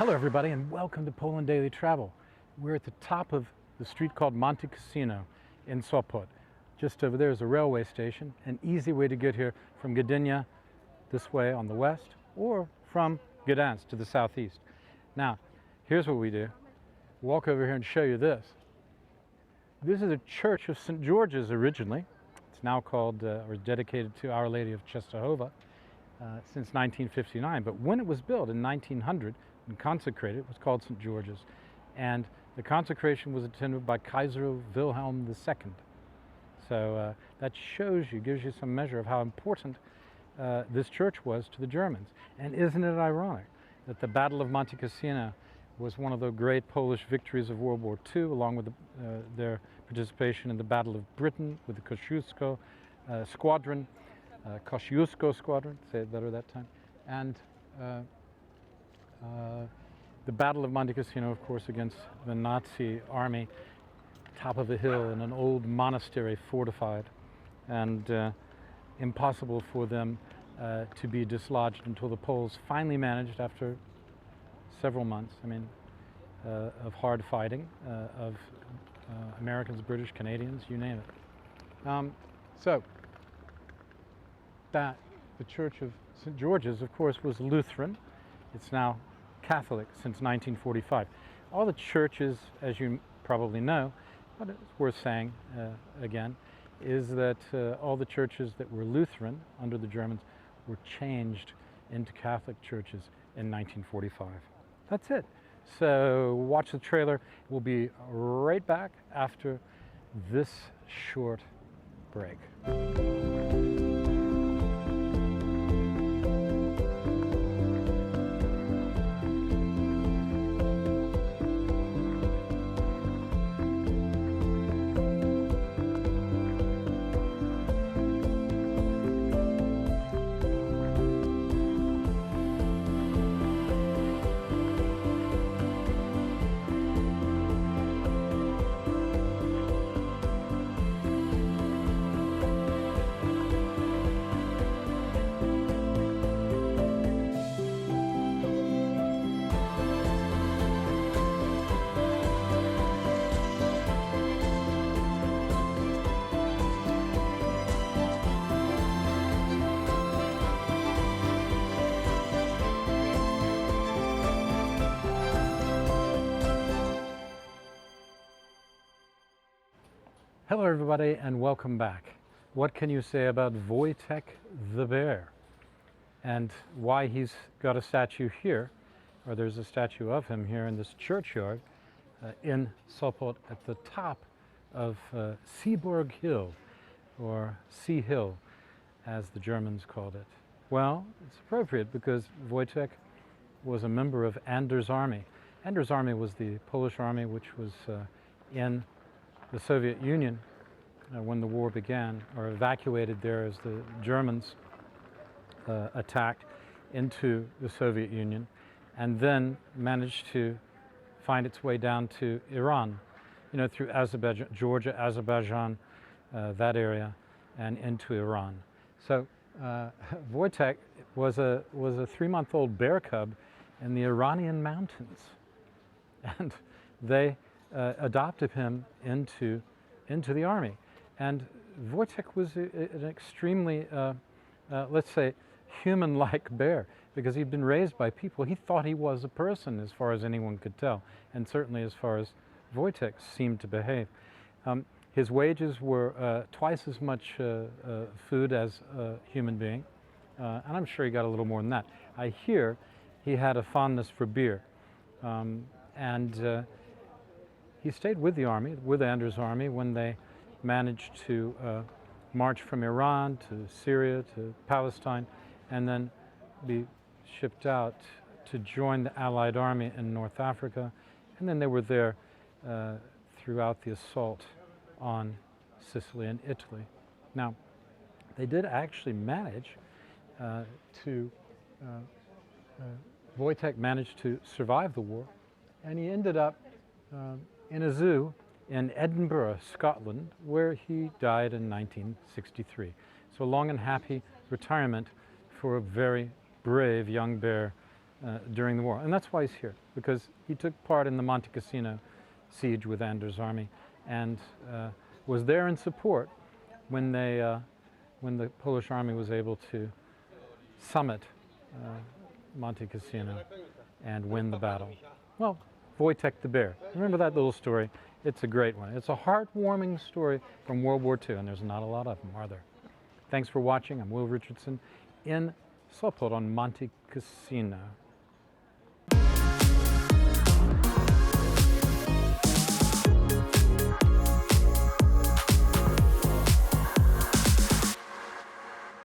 Hello everybody and welcome to Poland Daily Travel. We're at the top of the street called Monte Cassino in Sopot. Just over there is a railway station, an easy way to get here from Gdynia this way on the west or from Gdańsk to the southeast. Now, here's what we do. Walk over here and show you this. This is a church of St. George's originally. It's now called or dedicated to Our Lady of Czestochowa since 1959. But when it was built in 1900 and consecrated, it was called St. George's. And the consecration was attended by Kaiser Wilhelm II. So that shows you, gives you some measure of how important this church was to the Germans. And isn't it ironic that the Battle of Monte Cassino was one of the great Polish victories of World War II, along with their participation in the Battle of Britain with the Kosciuszko Squadron, say it better that time, and the Battle of Monte Cassino, of course, against the Nazi army, top of a hill in an old monastery, fortified, and impossible for them to be dislodged until the Poles finally managed, after several months, of hard fighting, of Americans, British, Canadians, you name it. So that the Church of St. George's, of course, was Lutheran. It's now Catholic since 1945. All the churches, as you probably know, but it's worth saying again, is that all the churches that were Lutheran under the Germans were changed into Catholic churches in 1945. That's it. So watch the trailer. We'll be right back after this short break. Hello everybody and welcome back. What can you say about Wojtek the bear and why he's got a statue here, or there's a statue of him here in this churchyard in Sopot at the top of Seaborg Hill, or Sea Hill as the Germans called it? Well, it's appropriate because Wojtek was a member of Anders' army. Anders' army was the Polish army which was in the Soviet Union when the war began, or evacuated there as the Germans attacked into the Soviet Union, and then managed to find its way down to Iran, through Azerbaijan, Georgia, Azerbaijan, that area, and into Iran. So Wojtek was a 3-month-old bear cub in the Iranian mountains, and they adopted him into the army. And Wojtek was an extremely, let's say, human-like bear, because he'd been raised by people. He thought he was a person as far as anyone could tell, and certainly as far as Wojtek seemed to behave. His wages were twice as much food as a human being, and I'm sure he got a little more than that. I hear he had a fondness for beer, and he stayed with the army, with Anders' army, when they managed to march from Iran to Syria to Palestine, and then be shipped out to join the Allied army in North Africa. And then they were there throughout the assault on Sicily and Italy. Now, they did actually manage Wojtek managed to survive the war, and he ended up in a zoo in Edinburgh, Scotland, where he died in 1963. So a long and happy retirement for a very brave young bear during the war. And that's why he's here, because he took part in the Monte Cassino siege with Anders' army and was there in support when when the Polish army was able to summit Monte Cassino and win the battle. Well, Wojtek the Bear. Remember that little story? It's a great one. It's a heartwarming story from World War II, and there's not a lot of them, are there? Thanks for watching. I'm Will Richardson in Sopot on Monte Cassino.